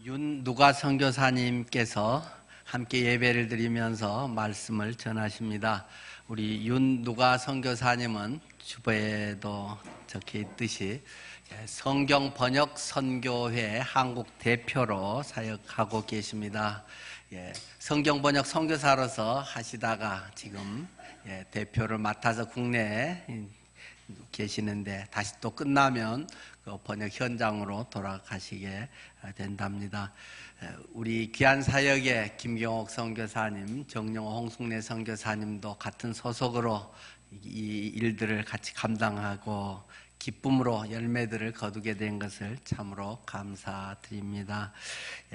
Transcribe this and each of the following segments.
윤누가 선교사님께서 함께 예배를 드리면서 말씀을 전하십니다. 우리 윤누가 선교사님은 주보에도 적혀 있듯이 성경 번역 선교회 한국 대표로 사역하고 계십니다. 성경 번역 선교사로서 하시다가 지금 대표를 맡아서 국내에 계시는데 다시 또 끝나면 그 번역 현장으로 돌아가시게 된답니다. 우리 귀한 사역의 김경옥 선교사님, 정영호 홍숙래 선교사님도 같은 소속으로 이 일들을 같이 감당하고 기쁨으로 열매들을 거두게 된 것을 참으로 감사드립니다.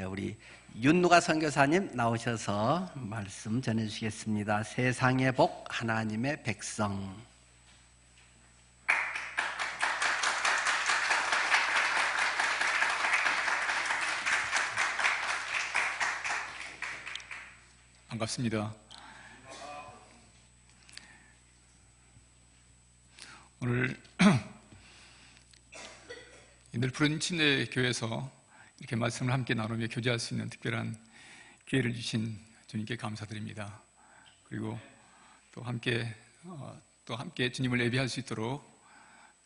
우리 윤누가 선교사님 나오셔서 말씀 전해주시겠습니다. 세상의 복, 하나님의 백성. 반갑습니다. 오늘 늘푸른 침례교회에서 이렇게 말씀을 함께 나누며 교제할 수 있는 특별한 기회를 주신 주님께 감사드립니다. 그리고 또 함께 주님을 예배할 수 있도록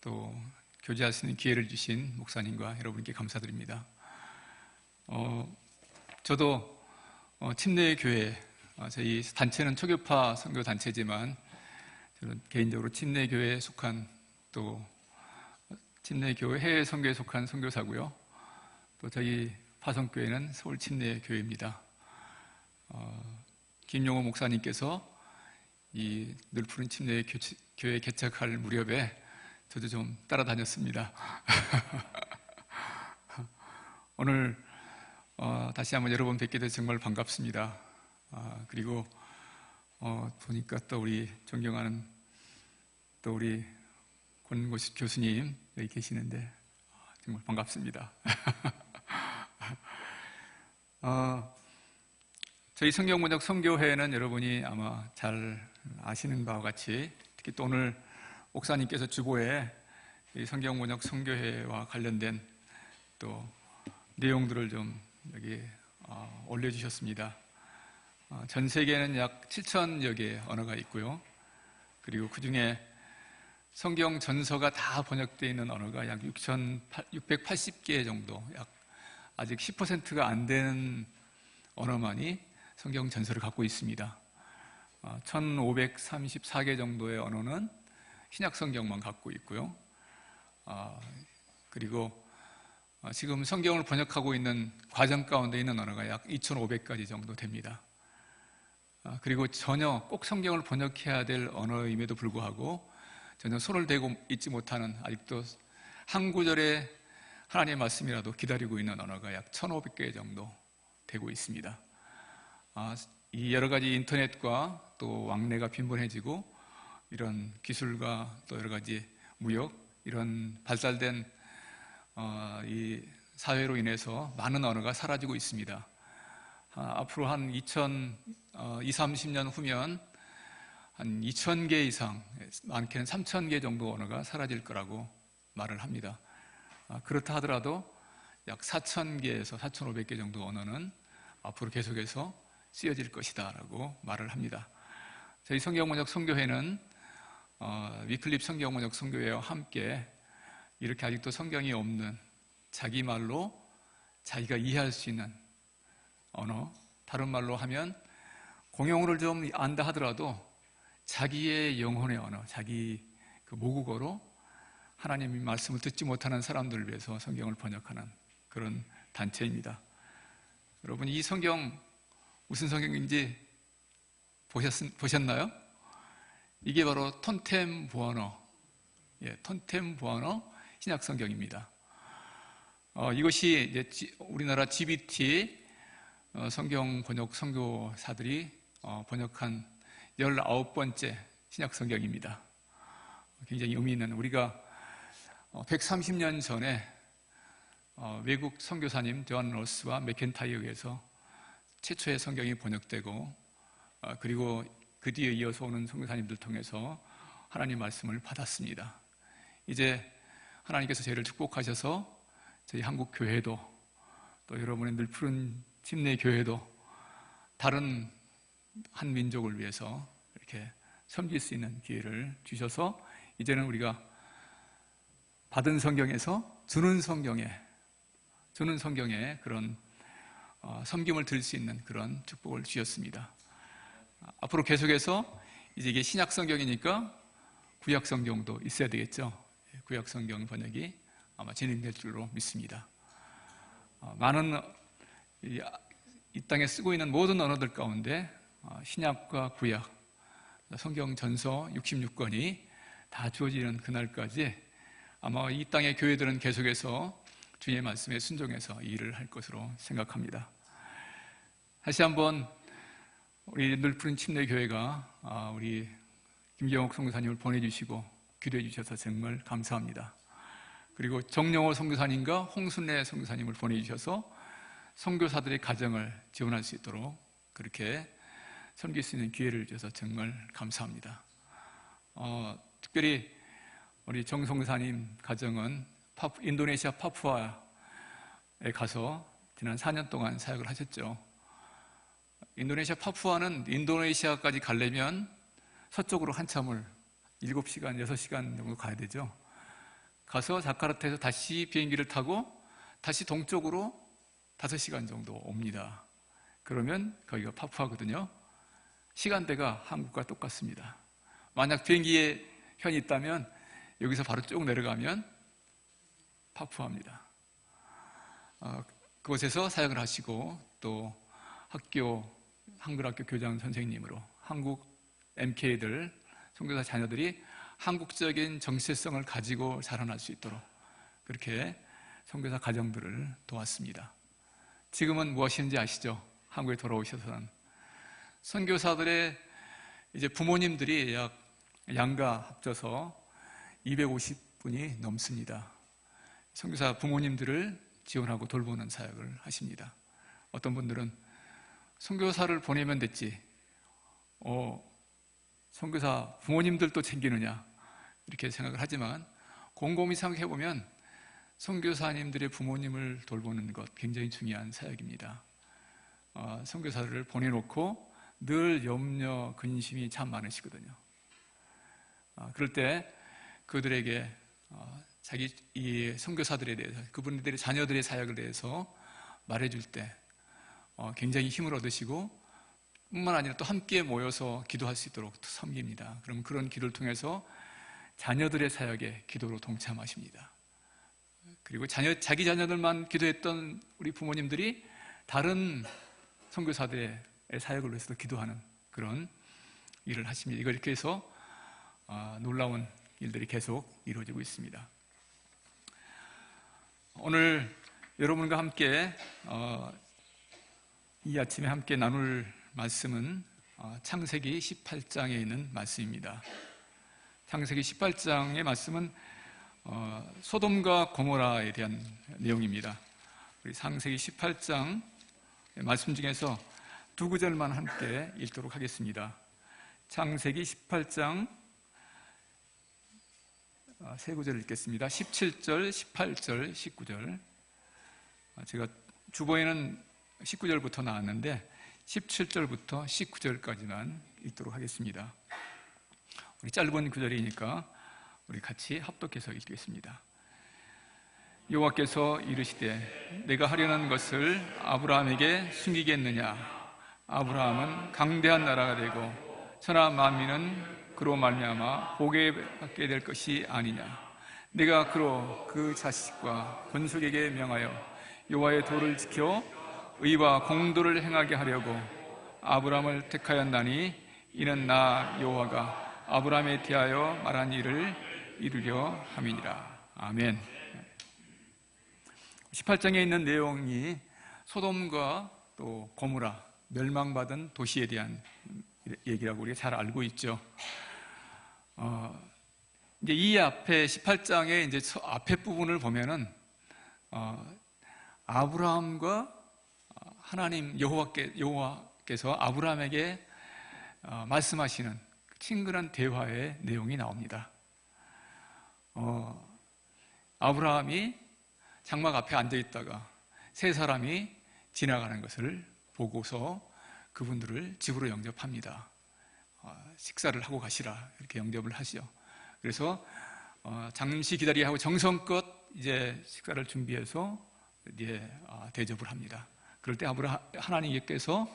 또 교제할 수 있는 기회를 주신 목사님과 여러분께 감사드립니다. 저도 침례교회, 저희 단체는 초교파 선교 단체지만 저는 개인적으로 침례교회에 속한 또 침례교회 해외 선교에 속한 선교사고요. 또 저희 파송교회는 서울 침례교회입니다. 김용호 목사님께서 이 늘푸른 침례교회 개척할 무렵에 저도 좀 따라다녔습니다. 오늘 다시 한번 여러분 뵙게 돼서 정말 반갑습니다. 그리고 보니까 또 우리 존경하는 또 우리 권고식 교수님 여기 계시는데 정말 반갑습니다. 저희 성경번역 선교회는 여러분이 아마 잘 아시는 바와 같이 특히 또 오늘 목사님께서 주보에 이 성경번역 선교회와 관련된 또 내용들을 좀 여기 올려주셨습니다. 전 세계에는 약 7,000여 개의 언어가 있고요. 그리고 그 중에 성경 전서가 다 번역되어 있는 언어가 약 680개 정도, 약 아직 10%가 안 되는 언어만이 성경 전서를 갖고 있습니다. 1,534개 정도의 언어는 신약 성경만 갖고 있고요. 그리고 지금 성경을 번역하고 있는 과정 가운데 있는 언어가 약 2,500가지 정도 됩니다. 그리고 전혀 꼭 성경을 번역해야 될 언어임에도 불구하고 전혀 손을 대고 있지 못하는 아직도 한 구절의 하나님의 말씀이라도 기다리고 있는 언어가 약 1,500개 정도 되고 있습니다. 이 여러 가지 인터넷과 또 왕래가 빈번해지고 이런 기술과 또 여러 가지 무역 이런 발달된 이 사회로 인해서 많은 언어가 사라지고 있습니다. 앞으로 한 30년 후면 한 2,000개 이상, 많게는 3,000개 정도 언어가 사라질 거라고 말을 합니다. 그렇다 하더라도 약 4,000개에서 4,500개 정도 언어는 앞으로 계속해서 쓰여질 것이다 라고 말을 합니다. 저희 성경번역 선교회는 위클립 성경번역 선교회와 함께 이렇게 아직도 성경이 없는 자기 말로 자기가 이해할 수 있는 언어, 다른 말로 하면 공용어를 좀 안다 하더라도 자기의 영혼의 언어, 자기 그 모국어로 하나님의 말씀을 듣지 못하는 사람들을 위해서 성경을 번역하는 그런 단체입니다. 여러분, 이 성경 무슨 성경인지 보셨나요? 이게 바로 톤템 부언어, 톤템 부언어 신약 성경입니다. 이것이 이제 우리나라 GBT 성경 번역 선교사들이 번역한 19번째 신약 성경입니다. 굉장히 의미 있는, 우리가 130년 전에 외국 선교사님 존 로스와 맥켄타이어에 의해서 최초의 성경이 번역되고 그리고 그 뒤에 이어서 오는 선교사님들 통해서 하나님 말씀을 받았습니다. 이제 하나님께서 저희를 축복하셔서 저희 한국 교회도 또 여러분의 늘푸른 침례 교회도 다른 한 민족을 위해서 이렇게 섬길 수 있는 기회를 주셔서 이제는 우리가 받은 성경에서 주는 성경에 그런 섬김을 드릴 수 있는 그런 축복을 주셨습니다. 앞으로 계속해서 이제 이게 신약 성경이니까 구약 성경도 있어야 되겠죠. 구약 성경 번역이 아마 진행될 줄로 믿습니다. 많은 이 땅에 쓰고 있는 모든 언어들 가운데 신약과 구약, 성경 전서 66권이 다 주어지는 그날까지 아마 이 땅의 교회들은 계속해서 주님의 말씀에 순종해서 이 일을 할 것으로 생각합니다. 다시 한번 우리 늘푸른 침례교회가 우리 김경옥 선교사님을 보내주시고 기도해 주셔서 정말 감사합니다. 그리고 정영호 선교사님과 홍순례 선교사님을 보내주셔서 선교사들의 가정을 지원할 수 있도록 그렇게 섬길 수 있는 기회를 주셔서 정말 감사합니다. 특별히 우리 정 선교사님 가정은 인도네시아 파푸아에 가서 지난 4년 동안 사역을 하셨죠. 인도네시아 파푸아는 인도네시아까지 가려면 서쪽으로 한참을 7시간, 6시간 정도 가야 되죠. 가서 자카르타에서 다시 비행기를 타고 다시 동쪽으로 5시간 정도 옵니다. 그러면 거기가 파푸아거든요. 시간대가 한국과 똑같습니다. 만약 비행기에 현이 있다면 여기서 바로 쭉 내려가면 파푸아입니다. 그곳에서 사역을 하시고 또 한글학교 교장 선생님으로 한국 MK들, 선교사 자녀들이 한국적인 정체성을 가지고 자라날 수 있도록 그렇게 선교사 가정들을 도왔습니다. 지금은 무엇인지 아시죠? 한국에 돌아오셔서는 선교사들의 이제 부모님들이 약 양가 합쳐서 250분이 넘습니다. 선교사 부모님들을 지원하고 돌보는 사역을 하십니다. 어떤 분들은 선교사를 보내면 됐지, 선교사 부모님들도 챙기느냐 이렇게 생각을 하지만 곰곰이 생각해보면 선교사님들의 부모님을 돌보는 것 굉장히 중요한 사역입니다. 선교사를 보내놓고 늘 염려, 근심이 참 많으시거든요. 그럴 때 그들에게 자기 이 선교사들에 대해서 그분들의 자녀들의 사역에 대해서 말해줄 때 굉장히 힘을 얻으시고 뿐만 아니라 또 함께 모여서 기도할 수 있도록 섬깁니다. 그럼 그런 기도를 통해서 자녀들의 사역에 기도로 동참하십니다. 그리고 자기 자녀들만 기도했던 우리 부모님들이 다른 선교사들의 사역을 위해서도 기도하는 그런 일을 하십니다. 이걸 이렇게 해서 놀라운 일들이 계속 이루어지고 있습니다. 오늘 여러분과 함께 이 아침에 함께 나눌 말씀은 창세기 18장에 있는 말씀입니다. 창세기 18장의 말씀은 소돔과 고모라에 대한 내용입니다. 우리 창세기 18장 말씀 중에서 두 구절만 함께 읽도록 하겠습니다. 창세기 18장 세 구절 읽겠습니다. 17절, 18절, 19절. 제가 주보에는 19절부터 나왔는데 17절부터 19절까지만 읽도록 하겠습니다. 우리 짧은 구절이니까 우리 같이 합독해서 읽겠습니다. 여호와께서 이르시되 내가 하려는 것을 아브라함에게 숨기겠느냐? 아브라함은 강대한 나라가 되고 천하 만민은 그로 말미암아 복에 받게 될 것이 아니냐? 내가 그로 그 자식과 건속에게 명하여 여호와의 도를 지켜 의와 공도를 행하게 하려고 아브라함을 택하였나니 이는 나 여호와가 아브라함에 대하여 말한 일을 이루려 함이니라. 아멘. 18장에 있는 내용이 소돔과 또 고모라, 멸망받은 도시에 대한 얘기라고 우리가 잘 알고 있죠. 이제 이 앞에 18장의 이제 앞에 부분을 보면은 아브라함과 하나님 여호와께서 아브라함에게 말씀하시는 친근한 대화의 내용이 나옵니다. 아브라함이 장막 앞에 앉아 있다가 세 사람이 지나가는 것을 보고서 그분들을 집으로 영접합니다. 식사를 하고 가시라 이렇게 영접을 하시죠. 그래서 잠시 기다리야 하고 정성껏 이제 식사를 준비해서 이제 대접을 합니다. 그럴 때 하나님께서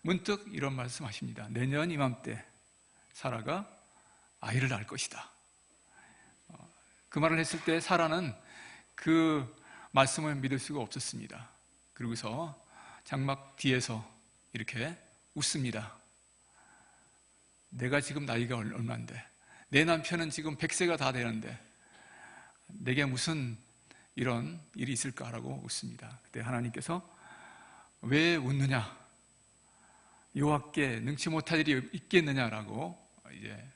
문득 이런 말씀하십니다. 내년 이맘때 사라가 아이를 낳을 것이다. 그 말을 했을 때 사라는 그 말씀을 믿을 수가 없었습니다. 그러고서 장막 뒤에서 이렇게 웃습니다. 내가 지금 나이가 얼마인데, 내 남편은 지금 100세가 다 되는데 내게 무슨 이런 일이 있을까라고 웃습니다. 그때 하나님께서 왜 웃느냐, 여호와께 능치 못할 일이 있겠느냐라고 이제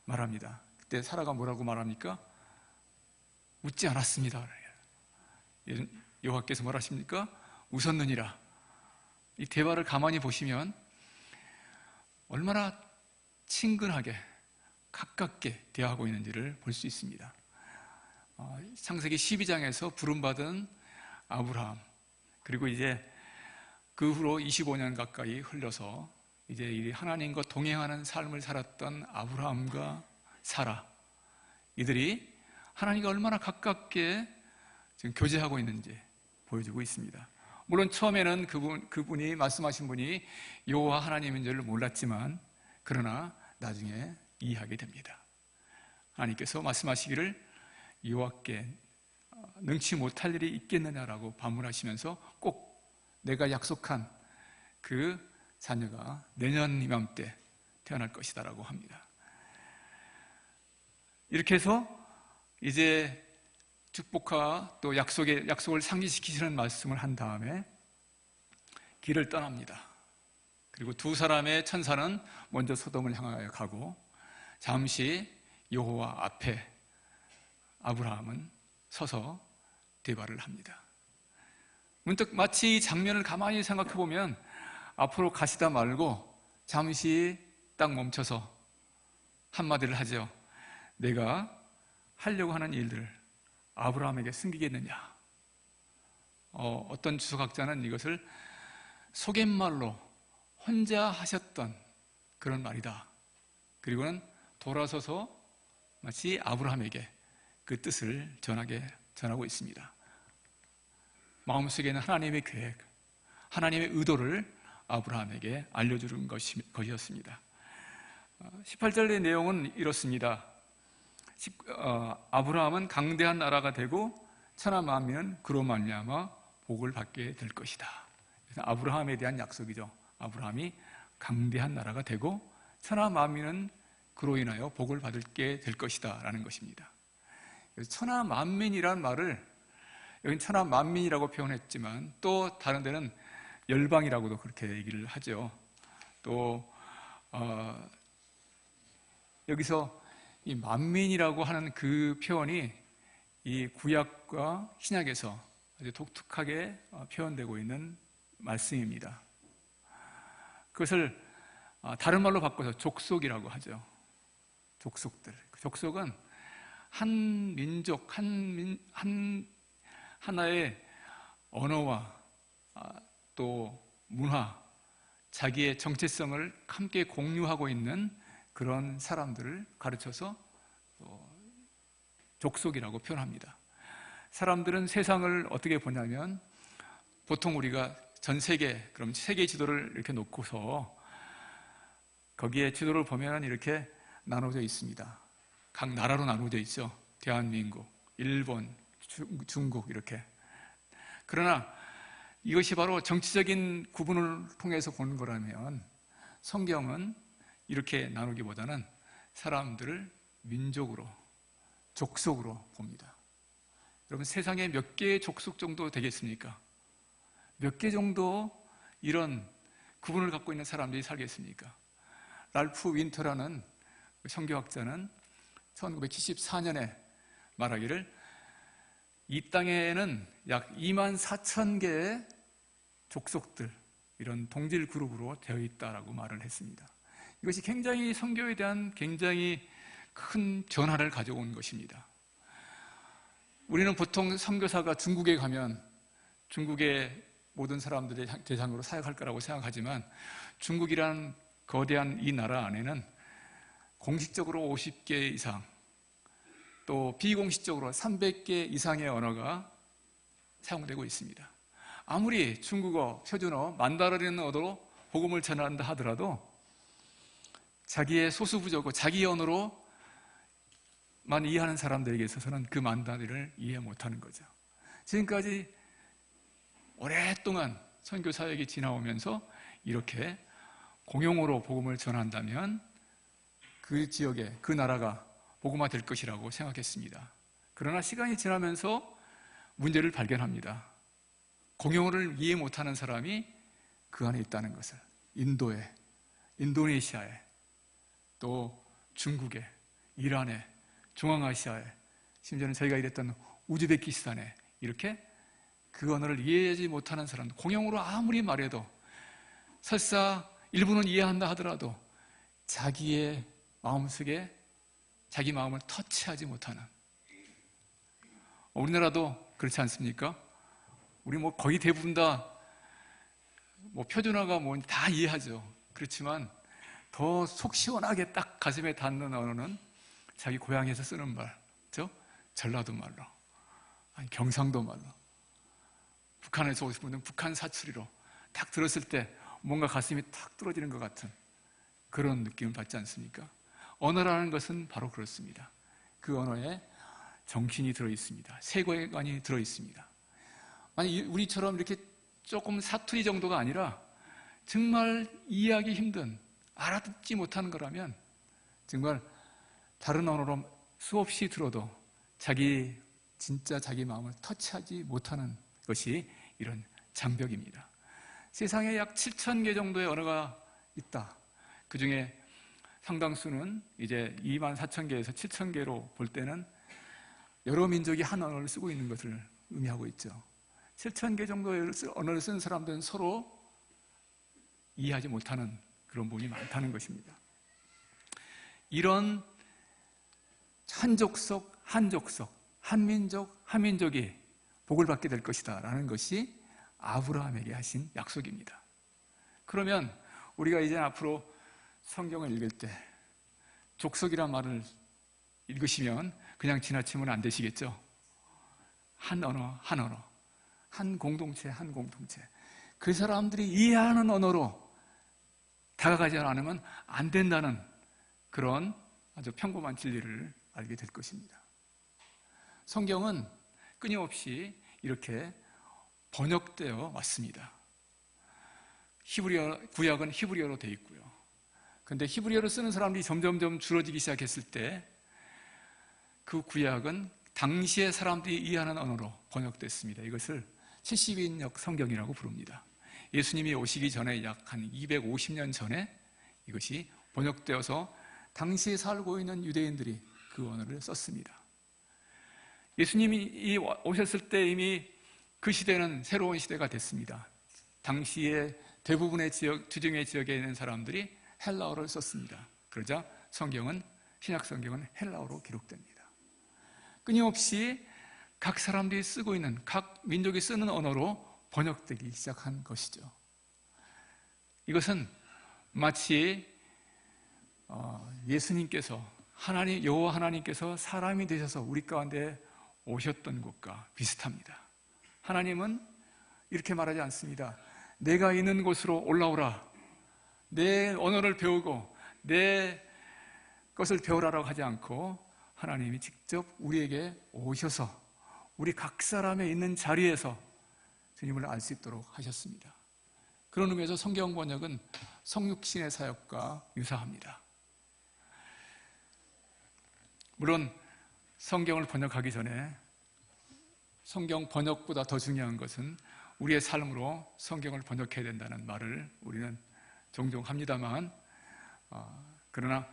말합니다. 그때 사라가 뭐라고 말합니까? 웃지 않았습니다. 여호와께서 뭐라 하십니까? 웃었느니라. 이 대화를 가만히 보시면 얼마나 친근하게 가깝게 대화하고 있는지를 볼 수 있습니다. 창세기 12장에서 부름받은 아브라함, 그리고 이제 그 후로 25년 가까이 흘러서 이제 이 하나님과 동행하는 삶을 살았던 아브라함과 사라, 이들이 하나님과 얼마나 가깝게 지금 교제하고 있는지 보여주고 있습니다. 물론 처음에는 그분이 말씀하신 분이 여호와 하나님인 줄 몰랐지만 그러나 나중에 이해하게 됩니다. 하나님께서 말씀하시기를 여호와께 능치 못할 일이 있겠느냐라고 반문하시면서 꼭 내가 약속한 그 자녀가 내년 이맘때 태어날 것이다라고 합니다. 이렇게 해서 이제 축복과 또 약속을 상기시키시는 말씀을 한 다음에 길을 떠납니다. 그리고 두 사람의 천사는 먼저 소돔을 향하여 가고 잠시 여호와 앞에 아브라함은 서서 대화를 합니다. 문득 마치 이 장면을 가만히 생각해 보면 앞으로 가시다 말고 잠시 딱 멈춰서 한마디를 하죠. 내가 하려고 하는 일들을 아브라함에게 숨기겠느냐? 어떤 주석학자는 이것을 속갯말로 혼자 하셨던 그런 말이다. 그리고는 돌아서서 마치 아브라함에게 그 뜻을 전하고 있습니다. 마음속에는 하나님의 계획, 하나님의 의도를 아브라함에게 알려주는 것이었습니다. 18절의 내용은 이렇습니다. 아브라함은 강대한 나라가 되고 천하 만민은 그로 말미암아 복을 받게 될 것이다. 그래서 아브라함에 대한 약속이죠. 아브라함이 강대한 나라가 되고 천하 만민은 그로 인하여 복을 받게 될 것이다 라는 것입니다. 그래서 천하 만민이라는 말을 여긴 천하 만민이라고 표현했지만 또 다른 데는 열방이라고도 그렇게 얘기를 하죠. 또 여기서 이 만민이라고 하는 그 표현이 이 구약과 신약에서 아주 독특하게 표현되고 있는 말씀입니다. 그것을 다른 말로 바꿔서 족속이라고 하죠. 족속들. 족속은 한 민족, 하나의 언어와 또 문화, 자기의 정체성을 함께 공유하고 있는 그런 사람들을 가르쳐서 족속이라고 표현합니다. 사람들은 세상을 어떻게 보냐면 보통 우리가 전 세계, 그럼 세계 지도를 이렇게 놓고서 거기에 지도를 보면 이렇게 나눠져 있습니다. 각 나라로 나눠져 있죠. 대한민국, 일본, 중국 이렇게. 그러나 이것이 바로 정치적인 구분을 통해서 보는 거라면 성경은 이렇게 나누기보다는 사람들을 민족으로, 족속으로 봅니다. 여러분 세상에 몇 개의 족속 정도 되겠습니까? 몇 개 정도 이런 구분을 갖고 있는 사람들이 살겠습니까? 랄프 윈터라는 성경학자는 1974년에 말하기를 이 땅에는 약 24,000개의 족속들, 이런 동질 그룹으로 되어 있다라고 말을 했습니다. 이것이 굉장히 성경에 대한 굉장히 큰 변화를 가져온 것입니다. 우리는 보통 선교사가 중국에 가면 중국의 모든 사람들의 대상으로 사역할 거라고 생각하지만 중국이란 거대한 이 나라 안에는 공식적으로 50개 이상 또 비공식적으로 300개 이상의 언어가 사용되고 있습니다. 아무리 중국어, 표준어, 만다르는 언어로 복음을 전한다 하더라도 자기의 소수부족고 자기 언어로만 이해하는 사람들에게 있어서는 그 만다르를 이해 못하는 거죠. 지금까지 오랫동안 선교 사역이 지나오면서 이렇게 공용어로 복음을 전한다면 그 지역에 그 나라가 복음화 될 것이라고 생각했습니다. 그러나 시간이 지나면서 문제를 발견합니다. 공용어를 이해 못하는 사람이 그 안에 있다는 것을. 인도에, 인도네시아에, 또 중국에, 이란에, 중앙아시아에, 심지어는 저희가 일했던 우즈베키스탄에 이렇게 그 언어를 이해하지 못하는 사람, 공용어로 아무리 말해도 설사 일부는 이해한다 하더라도 자기의 마음속에 자기 마음을 터치하지 못하는, 우리나라도 그렇지 않습니까? 우리 거의 대부분 다 표준어가 다 이해하죠. 그렇지만 더 속 시원하게 딱 가슴에 닿는 언어는 자기 고향에서 쓰는 말, 그렇죠? 전라도 말로, 아니 경상도 말로, 북한에서 오신 분은 북한 사투리로 딱 들었을 때 뭔가 가슴이 탁 뚫어지는 것 같은 그런 느낌을 받지 않습니까? 언어라는 것은 바로 그렇습니다. 그 언어에 정신이 들어있습니다. 세계관이 들어있습니다. 아니 우리처럼 이렇게 조금 사투리 정도가 아니라 정말 이해하기 힘든, 알아듣지 못하는 거라면 정말 다른 언어로 수없이 들어도 진짜 자기 마음을 터치하지 못하는 것이 이런 장벽입니다. 세상에 약 7,000개 정도의 언어가 있다. 그 중에 상당수는 이제 24,000개에서 7,000개로 볼 때는 여러 민족이 한 언어를 쓰고 있는 것을 의미하고 있죠. 7,000개 정도의 언어를 쓰는 사람들은 서로 이해하지 못하는 그런 부분이 많다는 것입니다. 이런 한족속, 한민족, 한민족이 복을 받게 될 것이다 라는 것이 아브라함에게 하신 약속입니다. 그러면 우리가 이제 앞으로 성경을 읽을 때 족속이란 말을 읽으시면 그냥 지나치면 안 되시겠죠? 한 언어, 한 공동체, 그 사람들이 이해하는 언어로 다가가지 않으면 안 된다는 그런 아주 평범한 진리를 알게 될 것입니다. 성경은 끊임없이 이렇게 번역되어 왔습니다. 구약은 히브리어로 되어 있고요. 그런데 히브리어를 쓰는 사람들이 점점점 줄어들기 시작했을 때 그 구약은 당시의 사람들이 이해하는 언어로 번역됐습니다. 이것을 70인역 성경이라고 부릅니다. 예수님이 오시기 전에 약 한 250년 전에 이것이 번역되어서 당시에 살고 있는 유대인들이 그 언어를 썼습니다. 예수님이 오셨을 때 이미 그 시대는 새로운 시대가 됐습니다. 당시에 대부분의 지중해 지역에 있는 사람들이 헬라어를 썼습니다. 그러자 신약 성경은 헬라어로 기록됩니다. 끊임없이 각 사람들이 쓰고 있는, 각 민족이 쓰는 언어로 번역되기 시작한 것이죠. 이것은 마치 예수님께서 여호와 하나님께서 사람이 되셔서 우리 가운데 오셨던 것과 비슷합니다. 하나님은 이렇게 말하지 않습니다. 내가 있는 곳으로 올라오라, 내 언어를 배우고 내 것을 배우라라고 하지 않고 하나님이 직접 우리에게 오셔서 우리 각 사람의 있는 자리에서 주님을 알 수 있도록 하셨습니다. 그런 의미에서 성경 번역은 성육신의 사역과 유사합니다. 물론 성경을 번역하기 전에 성경 번역보다 더 중요한 것은 우리의 삶으로 성경을 번역해야 된다는 말을 우리는 종종 합니다만, 그러나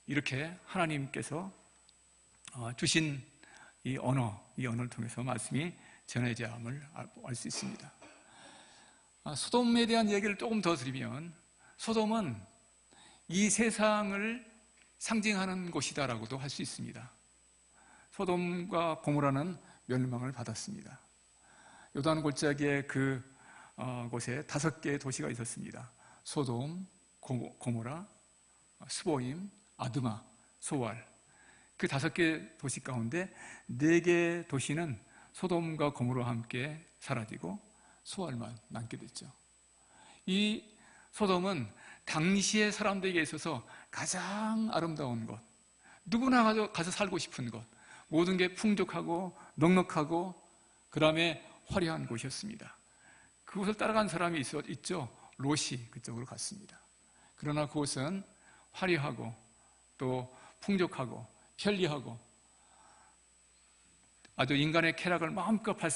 이렇게 하나님께서 주신 이 언어를 통해서 말씀이 전해져야 함을 알 수 있습니다. 소돔에 대한 얘기를 조금 더 드리면, 소돔은 이 세상을 상징하는 곳이다라고도 할 수 있습니다. 소돔과 고모라는 멸망을 받았습니다. 요단 골짜기의 그 곳에 5개의 도시가 있었습니다. 소돔, 고모라, 스보임, 아드마, 소왈. 그 5개 도시 가운데 4개 도시는 소돔과 고모라와 함께 사라지고 소왈만 남게 됐죠. 이 소돔은 당시의 사람들에게 있어서 가장 아름다운 곳, 누구나 가서 살고 싶은 곳, 모든 게 풍족하고 넉넉하고 그 다음에 화려한 곳이었습니다. 그곳을 따라간 사람이 있죠. 롯이 그쪽으로 갔습니다. 그러나 그곳은 화려하고 또 풍족하고 편리하고 아주 인간의 쾌락을 마음껏 할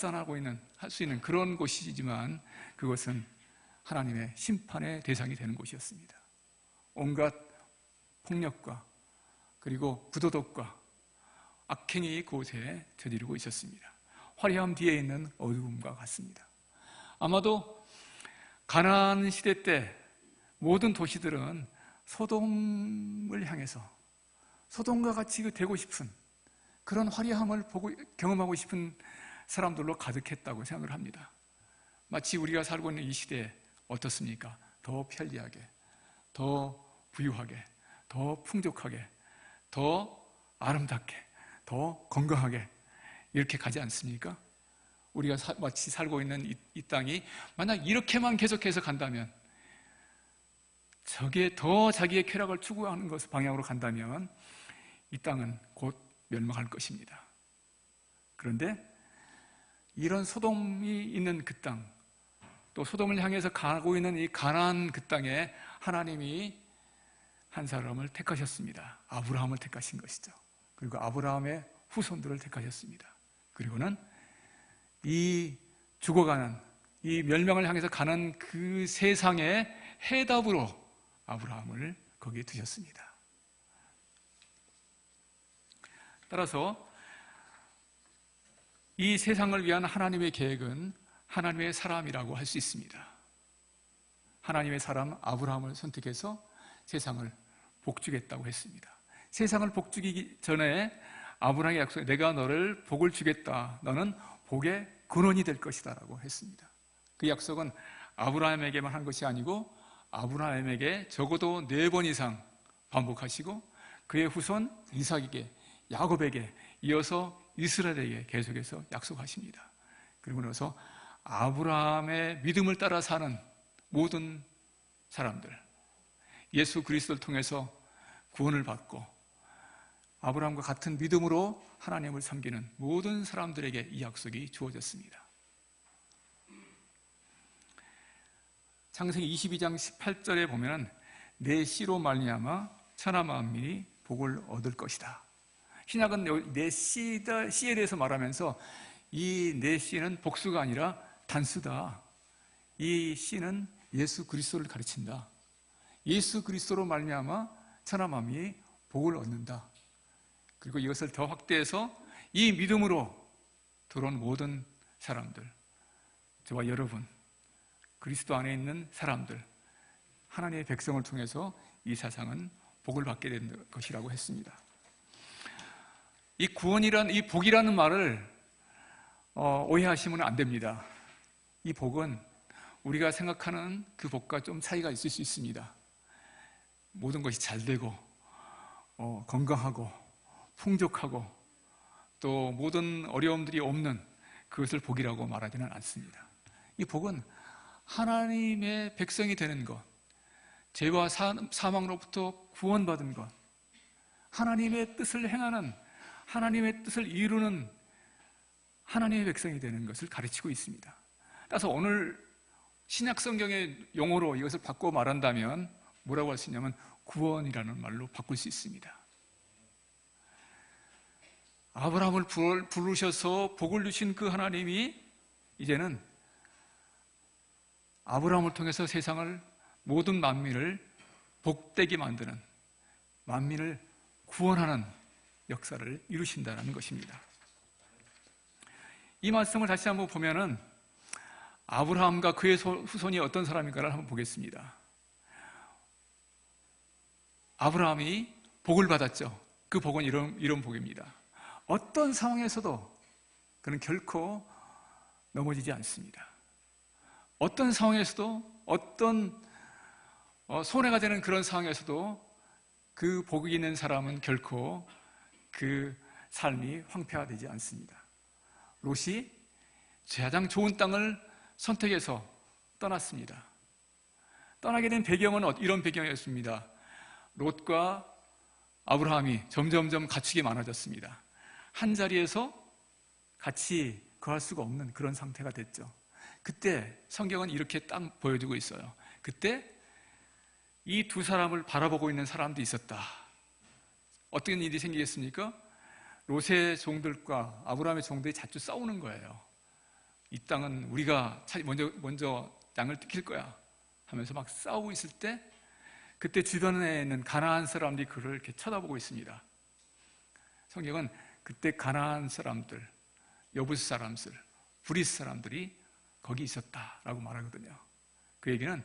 수 있는 그런 곳이지만 그것은 하나님의 심판의 대상이 되는 곳이었습니다. 온갖 폭력과 그리고 부도덕과 악행이 그곳에 저지르고 있었습니다. 화려함 뒤에 있는 어두움과 같습니다. 아마도 가나안 시대 때 모든 도시들은 소돔을 향해서 소돔과 같이 되고 싶은 그런 화려함을 경험하고 싶은 사람들로 가득했다고 생각을 합니다. 마치 우리가 살고 있는 이 시대에 어떻습니까? 더 편리하게, 더 부유하게, 더 풍족하게, 더 아름답게, 더 건강하게 이렇게 가지 않습니까? 우리가 마치 살고 있는 이 땅이 만약 이렇게만 계속해서 간다면, 저게 더 자기의 쾌락을 추구하는 것을 방향으로 간다면 이 땅은 곧 멸망할 것입니다. 그런데 이런 소돔이 있는 그 땅, 또 소돔을 향해서 가고 있는 이 가나안 그 땅에 하나님이 한 사람을 택하셨습니다. 아브라함을 택하신 것이죠. 그리고 아브라함의 후손들을 택하셨습니다. 그리고는 이 죽어가는, 이 멸망을 향해서 가는 그 세상의 해답으로 아브라함을 거기에 두셨습니다. 따라서 이 세상을 위한 하나님의 계획은 하나님의 사람이라고 할 수 있습니다. 하나님의 사람 아브라함을 선택해서 세상을 복주겠다고 했습니다. 세상을 복주기 전에 아브라함의 약속에 내가 너를 복을 주겠다. 너는 복의 근원이 될 것이다 라고 했습니다. 그 약속은 아브라함에게만 한 것이 아니고 아브라함에게 적어도 4번 이상 반복하시고 그의 후손 이삭에게, 야곱에게, 이어서 이스라엘에게 계속해서 약속하십니다. 그리고 나서 아브라함의 믿음을 따라 사는 모든 사람들, 예수 그리스도를 통해서 구원을 받고 아브라함과 같은 믿음으로 하나님을 섬기는 모든 사람들에게 이 약속이 주어졌습니다. 창세기 22장 18절에 보면 내 씨로 말미암아 천하 만민이 복을 얻을 것이다. 신약은 내 씨에 대해서 말하면서 이 내 씨는 복수가 아니라 단수다. 이 씨는 예수 그리스도를 가르친다. 예수 그리스도로 말미암아 천하 만민이 복을 얻는다. 그리고 이것을 더 확대해서 이 믿음으로 들어온 모든 사람들, 저와 여러분, 그리스도 안에 있는 사람들, 하나님의 백성을 통해서 이 세상은 복을 받게 된 것이라고 했습니다. 이 구원이란, 이 복이라는 말을 오해하시면 안 됩니다. 이 복은 우리가 생각하는 그 복과 좀 차이가 있을 수 있습니다. 모든 것이 잘 되고 건강하고 풍족하고 또 모든 어려움들이 없는 그것을 복이라고 말하지는 않습니다. 이 복은 하나님의 백성이 되는 것, 죄와 사망로부터 구원받은 것, 하나님의 뜻을 행하는, 하나님의 뜻을 이루는 하나님의 백성이 되는 것을 가르치고 있습니다. 따라서 오늘 신약 성경의 용어로 이것을 바꿔 말한다면 뭐라고 할 수 있냐면 구원이라는 말로 바꿀 수 있습니다. 아브라함을 부르셔서 복을 주신 그 하나님이 이제는 아브라함을 통해서 세상을, 모든 만민을 복되게 만드는, 만민을 구원하는 역사를 이루신다는 것입니다. 이 말씀을 다시 한번 보면은 아브라함과 그의 후손이 어떤 사람인가를 한번 보겠습니다. 아브라함이 복을 받았죠. 그 복은 이런 복입니다. 어떤 상황에서도 그는 결코 넘어지지 않습니다. 어떤 상황에서도, 어떤 손해가 되는 그런 상황에서도 그 복이 있는 사람은 결코 그 삶이 황폐화되지 않습니다. 롯이 가장 좋은 땅을 선택해서 떠났습니다. 떠나게 된 배경은 이런 배경이었습니다. 롯과 아브라함이 점점점 가축이 많아졌습니다. 한 자리에서 같이 거할 수가 없는 그런 상태가 됐죠. 그때 성경은 이렇게 딱 보여주고 있어요. 그때 이 두 사람을 바라보고 있는 사람도 있었다. 어떤 일이 생기겠습니까? 롯의 종들과 아브라함의 종들이 자주 싸우는 거예요. 이 땅은 우리가 먼저 땅을 뜯길 거야 하면서 막 싸우고 있을 때, 그때 주변에 있는 가나안 사람들이 그를 이렇게 쳐다보고 있습니다. 성경은 그때 가나안 사람들, 여부스 사람들, 브리스 사람들이 거기 있었다라고 말하거든요. 그 얘기는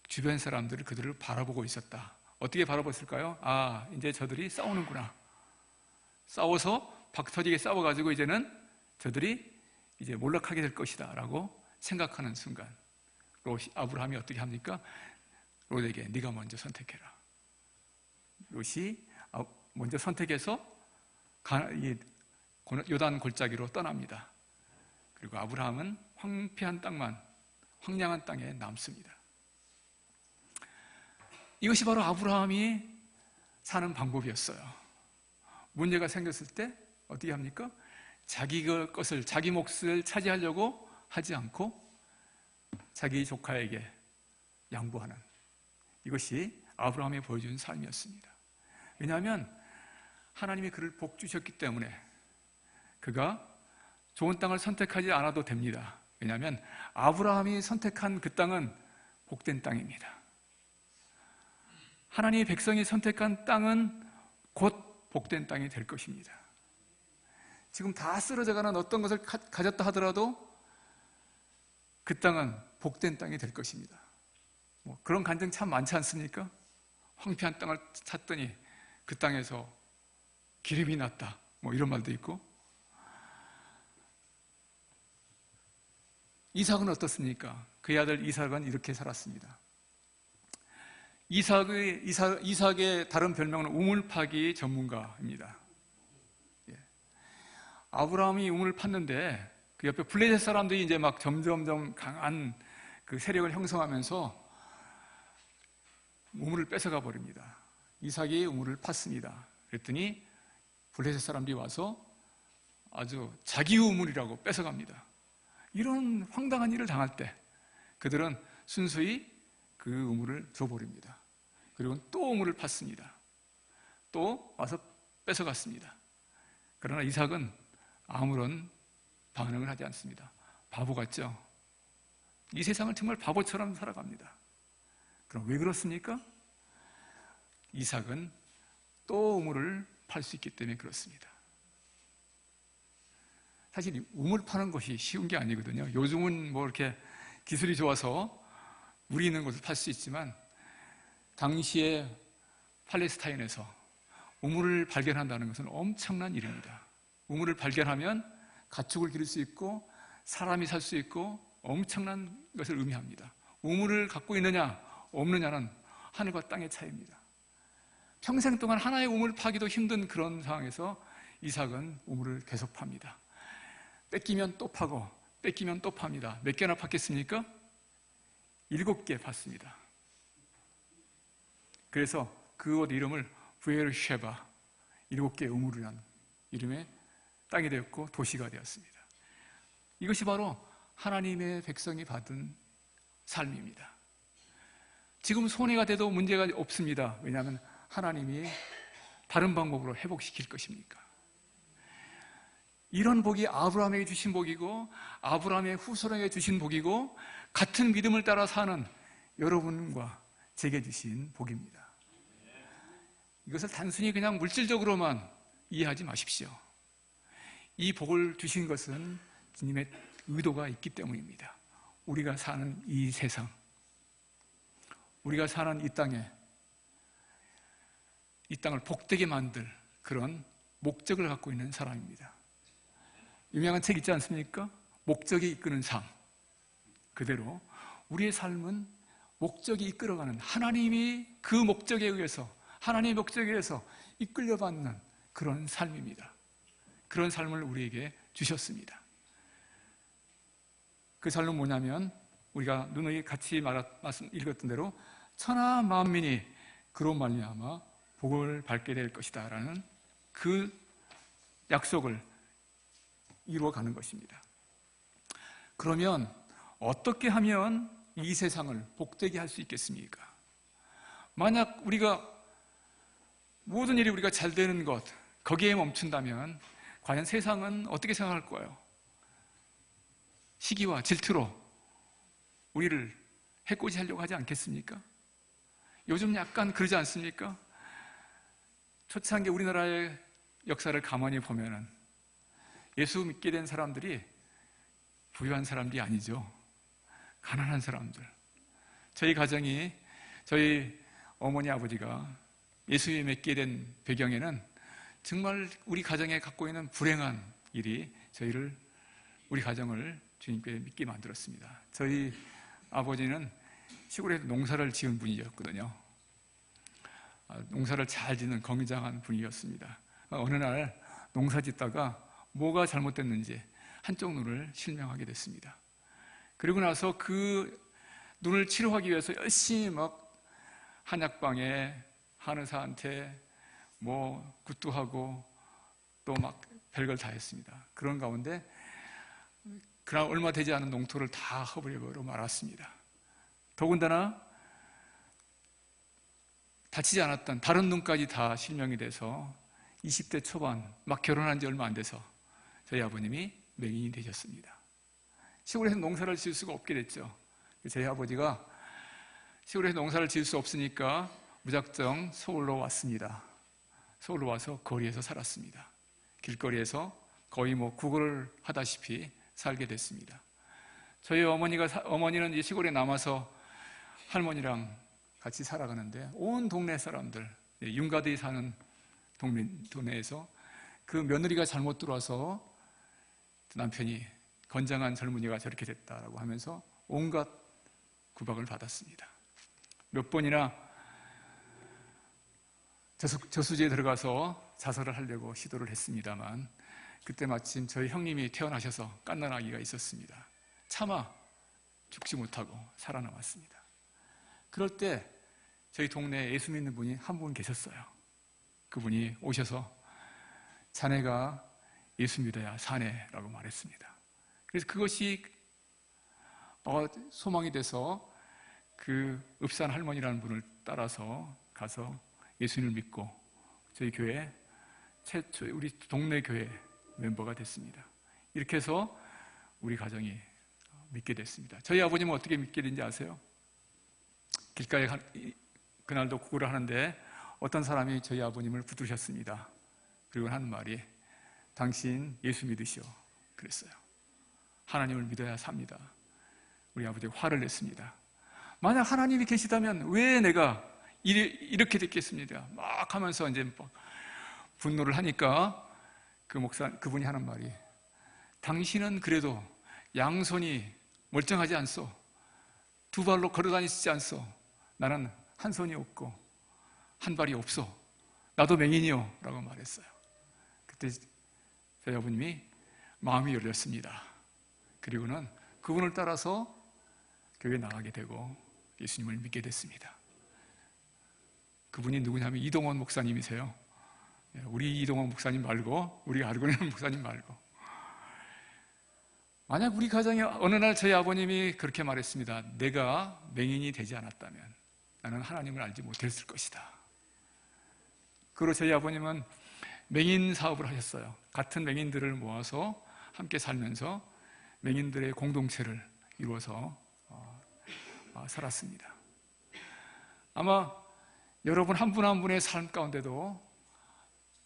주변 사람들이 그들을 바라보고 있었다. 어떻게 바라봤을까요? 아, 이제 저들이 싸우는구나. 싸워서 박터지게 싸워가지고 이제는 저들이 이제 몰락하게 될 것이다 라고 생각하는 순간, 아브라함이 어떻게 합니까? 롯에게 네가 먼저 선택해라. 롯이 먼저 선택해서 요단 골짜기로 떠납니다. 그리고 아브라함은 황폐한 땅만, 황량한 땅에 남습니다. 이것이 바로 아브라함이 사는 방법이었어요. 문제가 생겼을 때 어떻게 합니까? 자기 것을, 자기 몫을 차지하려고 하지 않고 자기 조카에게 양보하는, 이것이 아브라함이 보여준 삶이었습니다. 왜냐하면 하나님이 그를 복 주셨기 때문에 그가 좋은 땅을 선택하지 않아도 됩니다. 왜냐하면 아브라함이 선택한 그 땅은 복된 땅입니다. 하나님의 백성이 선택한 땅은 곧 복된 땅이 될 것입니다. 지금 다 쓰러져가는 어떤 것을 가졌다 하더라도 그 땅은 복된 땅이 될 것입니다. 그런 간증 참 많지 않습니까? 황폐한 땅을 찾더니 그 땅에서 기름이 났다, 이런 말도 있고. 이삭은 어떻습니까? 그의 아들 이삭은 이렇게 살았습니다. 이삭의 다른 별명은 우물파기 전문가입니다. 아브라함이 우물을 팠는데 그 옆에 블레셋 사람들이 이제 막 점점점 강한 그 세력을 형성하면서 우물을 뺏어가 버립니다. 이삭이 우물을 팠습니다. 그랬더니 블레셋 사람들이 와서 아주 자기 우물이라고 뺏어갑니다. 이런 황당한 일을 당할 때 그들은 순수히 그 우물을 줘버립니다. 그리고 또 우물을 팠습니다. 또 와서 뺏어갔습니다. 그러나 이삭은 아무런 반응을 하지 않습니다. 바보 같죠? 이 세상을 정말 바보처럼 살아갑니다. 그럼 왜 그렇습니까? 이삭은 또 우물을 팔 수 있기 때문에 그렇습니다. 사실 우물 파는 것이 쉬운 게 아니거든요. 요즘은 이렇게 기술이 좋아서 물이 있는 곳을 팔 수 있지만 당시에 팔레스타인에서 우물을 발견한다는 것은 엄청난 일입니다. 우물을 발견하면 가축을 기를 수 있고 사람이 살 수 있고 엄청난 것을 의미합니다. 우물을 갖고 있느냐 없느냐는 하늘과 땅의 차이입니다. 평생 동안 하나의 우물을 파기도 힘든 그런 상황에서 이삭은 우물을 계속 팝니다. 뺏기면 또 파고 뺏기면 또 팝니다. 몇 개나 팠겠습니까? 7개 팠습니다. 그래서 그 곳 이름을 부에르쉐바, 7개의 우물이라는 이름의 땅이 되었고 도시가 되었습니다. 이것이 바로 하나님의 백성이 받은 삶입니다. 지금 손해가 돼도 문제가 없습니다. 왜냐하면 하나님이 다른 방법으로 회복시킬 것입니까? 이런 복이 아브라함에게 주신 복이고 아브라함의 후손에게 주신 복이고 같은 믿음을 따라 사는 여러분과 제게 주신 복입니다. 이것을 단순히 그냥 물질적으로만 이해하지 마십시오. 이 복을 주신 것은 주님의 의도가 있기 때문입니다. 우리가 사는 이 세상, 우리가 사는 이 땅에 이 땅을 복되게 만들 그런 목적을 갖고 있는 사람입니다. 유명한 책 있지 않습니까? 목적이 이끄는 삶, 그대로 우리의 삶은 목적이 이끌어가는, 하나님이 그 목적에 의해서, 하나님의 목적에 의해서 이끌려받는 그런 삶입니다. 그런 삶을 우리에게 주셨습니다. 그 삶은 뭐냐면 우리가 누누이 같이 읽었던 대로 천하 만민이 그로 말미암아 복을 받게 될 것이다 라는 그 약속을 이루어가는 것입니다. 그러면 어떻게 하면 이 세상을 복되게 할 수 있겠습니까? 만약 우리가 모든 일이 우리가 잘 되는 것, 거기에 멈춘다면 과연 세상은 어떻게 생각할 거예요? 시기와 질투로 우리를 해코지하려고 하지 않겠습니까? 요즘 약간 그러지 않습니까? 초창기 우리나라의 역사를 가만히 보면은 예수 믿게 된 사람들이 부유한 사람들이 아니죠. 가난한 사람들. 저희 가정이, 저희 어머니 아버지가 예수를 믿게 된 배경에는 정말 우리 가정에 갖고 있는 불행한 일이 우리 가정을 주님께 믿게 만들었습니다. 저희 아버지는 시골에서 농사를 지은 분이었거든요. 농사를 잘 짓는 건장한 분이었습니다. 어느 날 농사 짓다가 뭐가 잘못됐는지 한쪽 눈을 실명하게 됐습니다. 그리고 나서 그 눈을 치료하기 위해서 열심히 막 한약방에 한의사한테 뭐 굿도 하고 또 막 별걸 다 했습니다. 그런 가운데 그날 얼마 되지 않은 농토를 다 허브레버로 말았습니다. 더군다나 다치지 않았던 다른 눈까지 다 실명이 돼서 20대 초반 막 결혼한 지 얼마 안 돼서 저희 아버님이 맹인이 되셨습니다. 시골에서 농사를 지을 수가 없게 됐죠. 저희 아버지가 시골에서 농사를 지을 수 없으니까 무작정 서울로 왔습니다. 서울로 와서 거리에서 살았습니다. 길거리에서 거의 뭐 구걸을 하다시피 살게 됐습니다. 저희 어머니는 이제 시골에 남아서 할머니랑 같이 살아가는데 온 동네 사람들, 윤가들이 사는 동네에서 그 며느리가 잘못 들어와서 남편이 건장한 젊은이가 저렇게 됐다라고 하면서 온갖 구박을 받았습니다. 몇 번이나 저수지에 들어가서 자살을 하려고 시도를 했습니다만 그때 마침 저희 형님이 태어나셔서 갓난 아기가 있었습니다. 차마 죽지 못하고 살아남았습니다. 그럴 때 저희 동네에 예수 믿는 분이 한 분 계셨어요. 그분이 오셔서 자네가 예수 믿어야 사네라고 말했습니다. 그래서 그것이 소망이 돼서 그 읍산 할머니라는 분을 따라서 가서 예수님을 믿고 저희 교회 최초 우리 동네 교회 멤버가 됐습니다. 이렇게 해서 우리 가정이 믿게 됐습니다. 저희 아버님은 어떻게 믿게 된지 아세요? 길가에 그날도 구걸을 하는데 어떤 사람이 저희 아버님을 붙드셨습니다. 그리고 하는 말이 당신 예수 믿으시오 그랬어요. 하나님을 믿어야 삽니다. 우리 아버지가 화를 냈습니다. 만약 하나님이 계시다면 왜 내가 이렇게 됐겠습니다. 막 하면서 이제 분노를 하니까 그분이 하는 말이 당신은 그래도 양손이 멀쩡하지 않소. 두 발로 걸어 다니시지 않소. 나는 한 손이 없고 한 발이 없어. 나도 맹인이요 라고 말했어요. 그때 저희 아버님이 마음이 열렸습니다. 그리고는 그분을 따라서 교회에 나가게 되고 예수님을 믿게 됐습니다. 그분이 누구냐면 이동원 목사님이세요. 우리 이동원 목사님 말고, 우리가 알고 있는 목사님 말고. 만약 우리 가정에 어느 날 저희 아버님이 그렇게 말했습니다. 내가 맹인이 되지 않았다면 나는 하나님을 알지 못했을 것이다. 그리고 저희 아버님은 맹인 사업을 하셨어요. 같은 맹인들을 모아서 함께 살면서 맹인들의 공동체를 이루어서 살았습니다. 아마 여러분 한 분 한 분의 삶 가운데도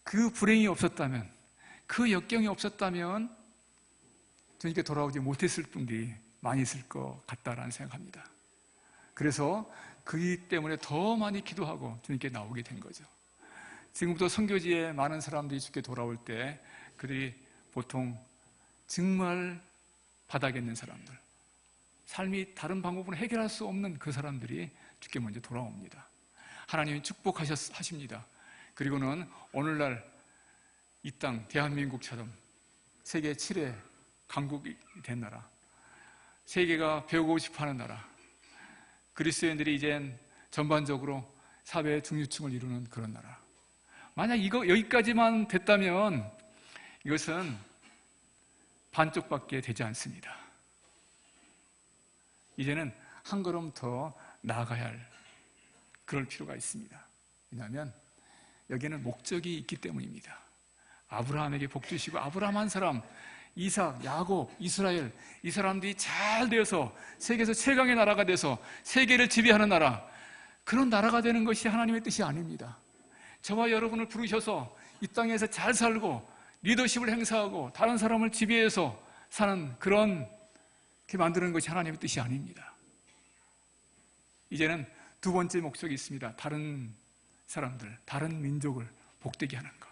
그 불행이 없었다면, 그 역경이 없었다면 주님께 돌아오지 못했을 분들이 많이 있을 것 같다라는 생각합니다. 그래서 그이 때문에 더 많이 기도하고 주님께 나오게 된 거죠. 지금부터 선교지에 많은 사람들이 주께 돌아올 때 그들이 보통 정말 바닥에 있는 사람들, 삶이 다른 방법으로 해결할 수 없는 그 사람들이 주께 먼저 돌아옵니다. 하나님이 축복하십니다. 그리고는 오늘날 이 땅 대한민국처럼 세계 7의 강국이 된 나라, 세계가 배우고 싶어하는 나라, 그리스도인들이 이젠 전반적으로 사회의 중류층을 이루는 그런 나라. 만약 이거 여기까지만 됐다면 이것은 반쪽밖에 되지 않습니다. 이제는 한 걸음 더 나아가야 할 그럴 필요가 있습니다. 왜냐하면 여기에는 목적이 있기 때문입니다. 아브라함에게 복 주시고 아브라함 한 사람, 이삭, 야곱, 이스라엘, 이 사람들이 잘 되어서 세계에서 최강의 나라가 돼서 세계를 지배하는 나라, 그런 나라가 되는 것이 하나님의 뜻이 아닙니다. 저와 여러분을 부르셔서 이 땅에서 잘 살고 리더십을 행사하고 다른 사람을 지배해서 사는 그렇게 만드는 것이 하나님의 뜻이 아닙니다. 이제는 두 번째 목적이 있습니다. 다른 사람들, 다른 민족을 복되게 하는 것.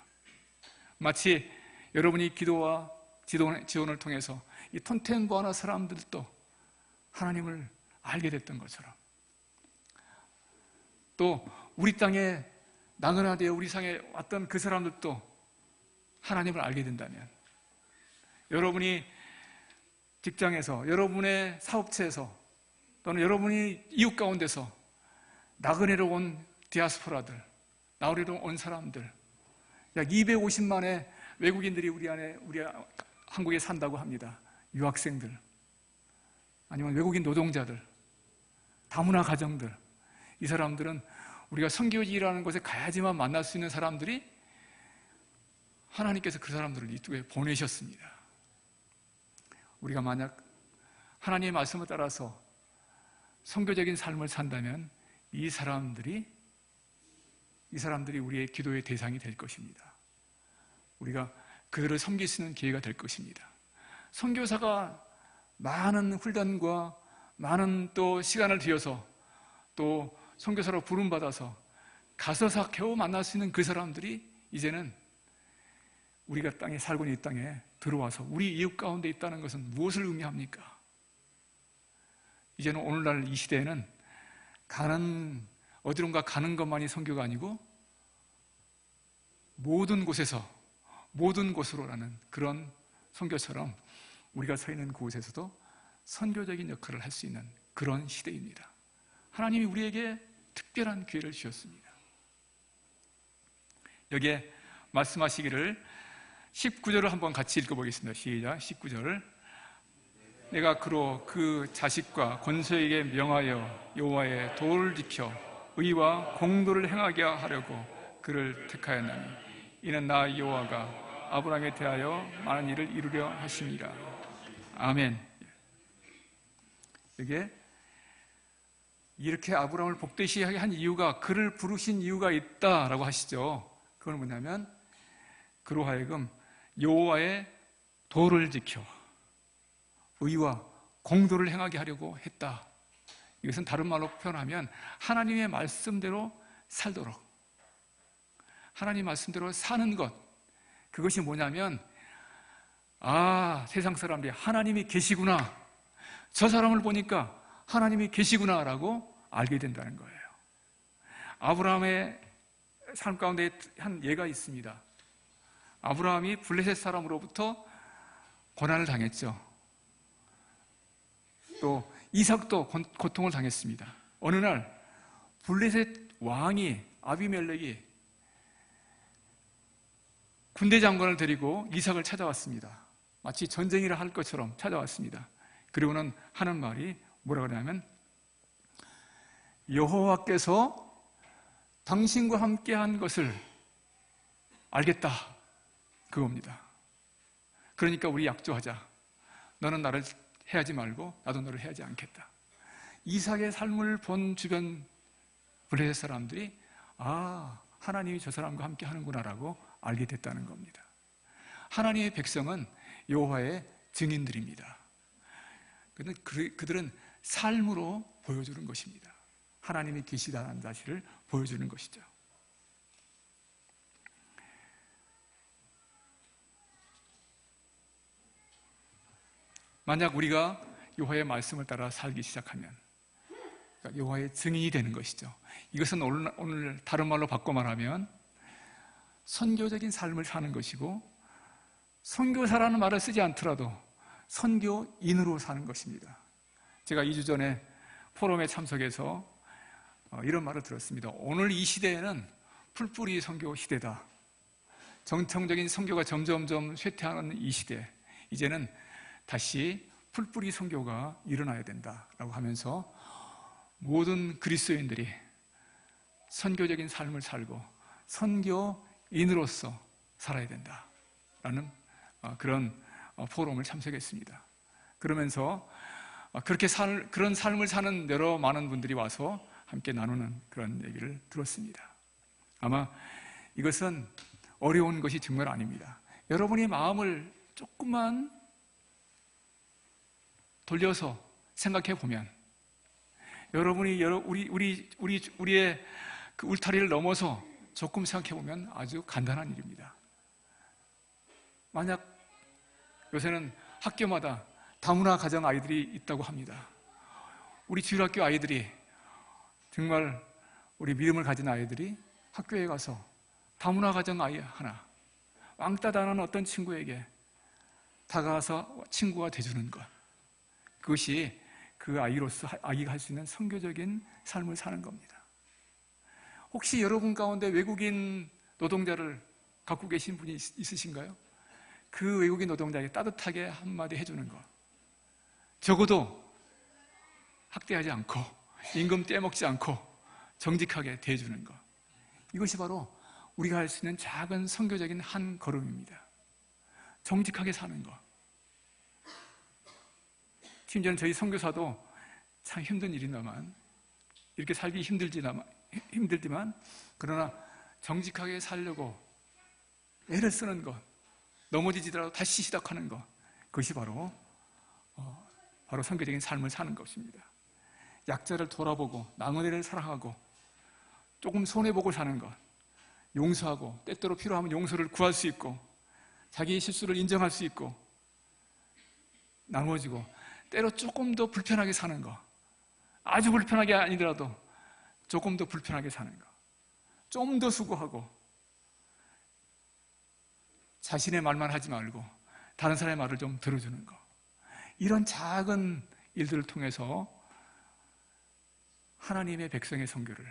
마치 여러분이 기도와 지원을 통해서 이 톤텐부아나 사람들도 하나님을 알게 됐던 것처럼, 또 우리 땅에 나그나되어 우리 상에 왔던 그 사람들도 하나님을 알게 된다면, 여러분이 직장에서, 여러분의 사업체에서, 또는 여러분이 이웃 가운데서 나그네로 온 디아스포라들, 나그네로 온 사람들, 약 250만의 외국인들이 우리 한국에 산다고 합니다. 유학생들, 아니면 외국인 노동자들, 다문화 가정들, 이 사람들은 우리가 선교지라는 곳에 가야지만 만날 수 있는 사람들이, 하나님께서 그 사람들을 이쪽에 보내셨습니다. 우리가 만약 하나님의 말씀을 따라서 선교적인 삶을 산다면 이 사람들이 우리의 기도의 대상이 될 것입니다. 우리가 그들을 섬길 수 있는 기회가 될 것입니다. 선교사가 많은 훈련과 많은 또 시간을 들여서 또 선교사로 부름받아서 가서 겨우 만날 수 있는 그 사람들이 이제는 우리가 땅에 살고 있는 이 땅에 들어와서 우리 이웃 가운데 있다는 것은 무엇을 의미합니까? 이제는 오늘날 이 시대에는 어디론가 가는 것만이 선교가 아니고 모든 곳에서 모든 곳으로라는 그런 선교처럼 우리가 서 있는 곳에서도 선교적인 역할을 할 수 있는 그런 시대입니다. 하나님이 우리에게 특별한 기회를 주셨습니다. 여기에 말씀하시기를 19절을 한번 같이 읽어보겠습니다. 시작. 19절. 내가 그로 그 자식과 권소에게 명하여 여호와의 도를 지켜 의와 공도를 행하게 하려고 그를 택하였나니 이는 나 여호와가 아브라함에 대하여 많은 일을 이루려 하심이라. 아멘. 이게 이렇게 아브라함을 복되시 하게 한 이유가, 그를 부르신 이유가 있다라고 하시죠. 그건 뭐냐면 그로 하여금 여호와의 도를 지켜 의와 공도를 행하게 하려고 했다. 이것은 다른 말로 표현하면 하나님의 말씀대로 살도록, 하나님 말씀대로 사는 것, 그것이 뭐냐면 세상 사람들이 하나님이 계시구나, 저 사람을 보니까 하나님이 계시구나라고 알게 된다는 거예요. 아브라함의 삶 가운데 한 예가 있습니다. 아브라함이 블레셋 사람으로부터 고난을 당했죠. 또 이삭도 고통을 당했습니다. 어느 날 블레셋 왕이 아비멜렉이 군대 장관을 데리고 이삭을 찾아왔습니다. 마치 전쟁이라 할 것처럼 찾아왔습니다. 그리고는 하는 말이 뭐라 그러냐면 여호와께서 당신과 함께한 것을 알겠다, 그겁니다. 그러니까 우리 약조하자. 너는 나를 해하지 말고 나도 너를 해하지 않겠다. 이삭의 삶을 본 주변 블레셋 사람들이 하나님이 저 사람과 함께 하는구나라고 알게 됐다는 겁니다. 하나님의 백성은 여호와의 증인들입니다. 그들은 삶으로 보여주는 것입니다. 하나님이 계시다는 사실을 보여주는 것이죠. 만약 우리가 여호와의 말씀을 따라 살기 시작하면 그러니까 여호와의 증인이 되는 것이죠. 이것은 오늘 다른 말로 바꿔 말하면 선교적인 삶을 사는 것이고, 선교사라는 말을 쓰지 않더라도 선교인으로 사는 것입니다. 제가 2주 전에 포럼에 참석해서 이런 말을 들었습니다. 오늘 이 시대에는 풀뿌리 선교 시대다. 정통적인 선교가 점점점 쇠퇴하는 이 시대, 이제는 다시 풀뿌리 선교가 일어나야 된다라고 하면서 모든 그리스도인들이 선교적인 삶을 살고 선교인으로서 살아야 된다라는 그런 포럼을 참석했습니다. 그러면서 그런 삶을 사는 여러 많은 분들이 와서 함께 나누는 그런 얘기를 들었습니다. 아마 이것은 어려운 것이 정말 아닙니다. 여러분이 마음을 조금만 돌려서 생각해 보면, 여러분이 우리의 그 울타리를 넘어서 조금 생각해 보면 아주 간단한 일입니다. 만약 요새는 학교마다 다문화 가정 아이들이 있다고 합니다. 우리 주일학교 아이들이, 정말 우리 믿음을 가진 아이들이 학교에 가서 다문화 가정 아이 하나, 왕따 당하는 어떤 친구에게 다가가서 친구가 돼주는 것, 그것이 그 아이가 할 수 있는 선교적인 삶을 사는 겁니다. 혹시 여러분 가운데 외국인 노동자를 갖고 계신 분이 있으신가요? 그 외국인 노동자에게 따뜻하게 한마디 해주는 것, 적어도 학대하지 않고 임금 떼먹지 않고 정직하게 대해주는 것, 이것이 바로 우리가 할 수 있는 작은 선교적인 한 걸음입니다. 정직하게 사는 것. 심지어는 저희 선교사도 참 힘든 일이나만, 이렇게 살기 힘들지만 그러나 정직하게 살려고 애를 쓰는 것, 넘어지더라도 다시 시작하는 것, 그것이 바로 선교적인 삶을 사는 것입니다. 약자를 돌아보고 나그네를 사랑하고 조금 손해보고 사는 것, 용서하고 때때로 필요하면 용서를 구할 수 있고 자기의 실수를 인정할 수 있고 나누어지고, 때로 조금 더 불편하게 사는 것, 아주 불편하게 아니더라도 조금 더 불편하게 사는 것, 좀 더 수고하고 자신의 말만 하지 말고 다른 사람의 말을 좀 들어주는 것, 이런 작은 일들을 통해서 하나님의 백성의 선교를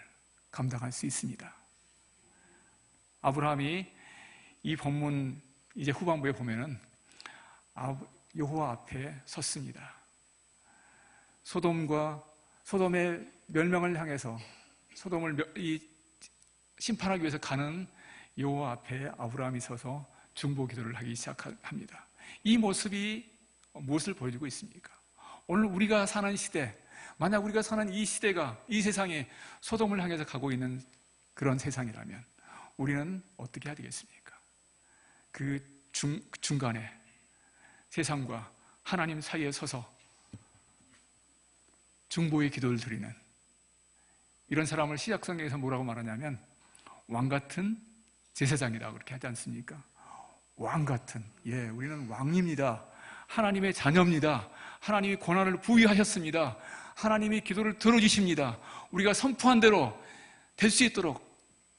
감당할 수 있습니다. 아브라함이 이 본문 이제 후반부에 보면은 여호와 앞에 섰습니다. 소돔의 멸망을 향해서 소돔을 심판하기 위해서 가는 여호와 앞에 아브라함이 서서 중보 기도를 하기 시작합니다. 이 모습이 무엇을 보여주고 있습니까? 오늘 우리가 사는 시대, 만약 우리가 사는 이 시대가, 이 세상이 소돔을 향해서 가고 있는 그런 세상이라면 우리는 어떻게 해야 되겠습니까? 그 중간에 세상과 하나님 사이에 서서 중보의 기도를 드리는 이런 사람을 신약성경에서 뭐라고 말하냐면 왕같은 제사장이다, 그렇게 하지 않습니까? 왕같은, 우리는 왕입니다. 하나님의 자녀입니다. 하나님이 권한을 부여하셨습니다. 하나님이 기도를 들어주십니다. 우리가 선포한 대로 될 수 있도록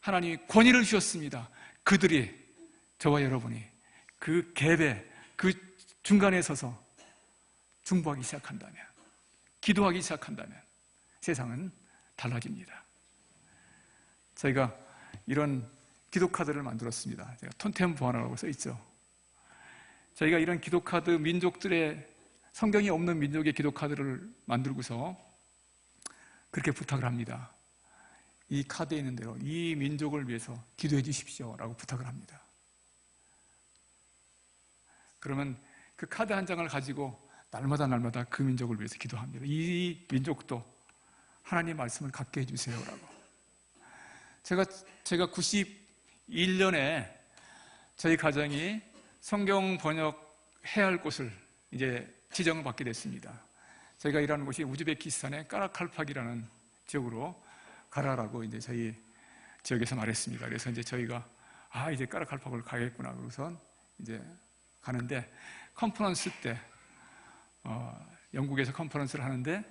하나님이 권위를 주셨습니다. 그들이, 저와 여러분이 그 갭에, 그 중간에 서서 중보하기 시작한다면, 기도하기 시작한다면 세상은 달라집니다. 저희가 이런 기도카드를 만들었습니다. 제가 톤템부하라고 써있죠. 저희가 이런 기도카드, 민족들의, 성경이 없는 민족의 기도카드를 만들고서 그렇게 부탁을 합니다. 이 카드에 있는 대로 이 민족을 위해서 기도해 주십시오 라고 부탁을 합니다. 그러면 그 카드 한 장을 가지고 날마다 그 민족을 위해서 기도합니다. 이 민족도 하나님 말씀을 갖게 해주세요 라고. 제가 91년에 저희 가정이 성경 번역해야 할 곳을 이제 지정을 받게 됐습니다. 저희가 일하는 곳이 우즈베키스탄의 까라칼팍이라는 지역으로 가라라고 이제 저희 지역에서 말했습니다. 그래서 이제 저희가 이제 까라칼팍을 가야겠구나. 그래서 이제 가는데 컨퍼런스 때 영국에서 컨퍼런스를 하는데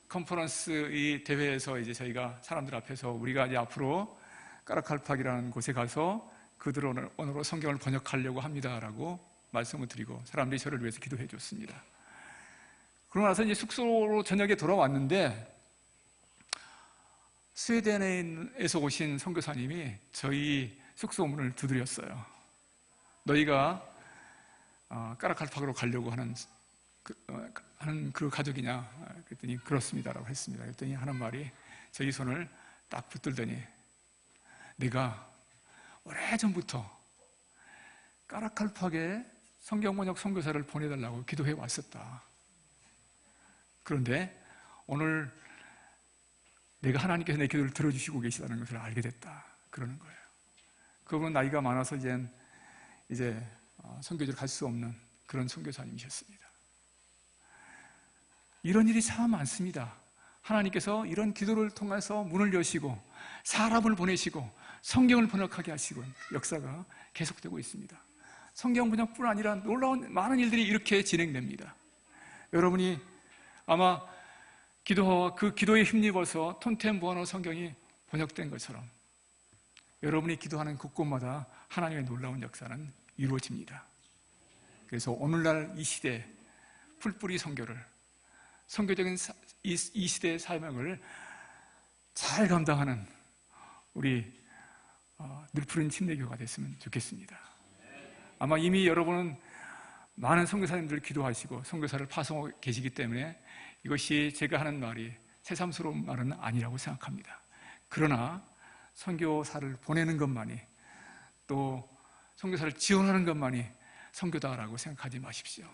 컨퍼런스 이 대회에서 이제 저희가 사람들 앞에서 우리가 이제 앞으로 까라칼팍이라는 곳에 가서 그들 언어로 성경을 번역하려고 합니다라고 말씀을 드리고 사람들이 저를 위해서 기도해 줬습니다. 그러고 나서 이제 숙소로 저녁에 돌아왔는데 스웨덴에서 오신 선교사님이 저희 숙소 문을 두드렸어요. 너희가 까라칼팍으로 가려고 하는 그 가족이냐? 그랬더니 그렇습니다라고 했습니다. 그랬더니 하는 말이 저희 손을 딱 붙들더니 내가 오래전부터 까라칼팍에 성경 번역 선교사를 보내달라고 기도해 왔었다. 그런데 오늘 내가 하나님께서 내 기도를 들어주시고 계시다는 것을 알게 됐다. 그러는 거예요. 그분은 나이가 많아서 이제 선교지를 갈 수 없는 그런 선교사님이셨습니다. 이런 일이 참 많습니다. 하나님께서 이런 기도를 통해서 문을 여시고 사람을 보내시고 성경을 번역하게 하시고 역사가 계속되고 있습니다. 성경 번역뿐 아니라 놀라운 많은 일들이 이렇게 진행됩니다. 여러분이 아마 기도와 그 기도에 힘입어서 톤텐부어너 성경이 번역된 것처럼 여러분이 기도하는 곳곳마다 하나님의 놀라운 역사는 이루어집니다. 그래서 오늘날 이 시대 풀뿌리 선교를 선교적인 이 시대의 사명을 잘 감당하는 우리 늘푸른 침례교가 됐으면 좋겠습니다. 아마 이미 여러분은 많은 선교사님들 기도하시고 선교사를 파송하고 계시기 때문에 이것이 제가 하는 말이 새삼스러운 말은 아니라고 생각합니다. 그러나 선교사를 보내는 것만이 또 선교사를 지원하는 것만이 선교다라고 생각하지 마십시오.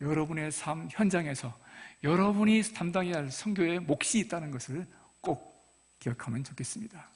여러분의 삶 현장에서 여러분이 담당해야 할 선교의 몫이 있다는 것을 꼭 기억하면 좋겠습니다.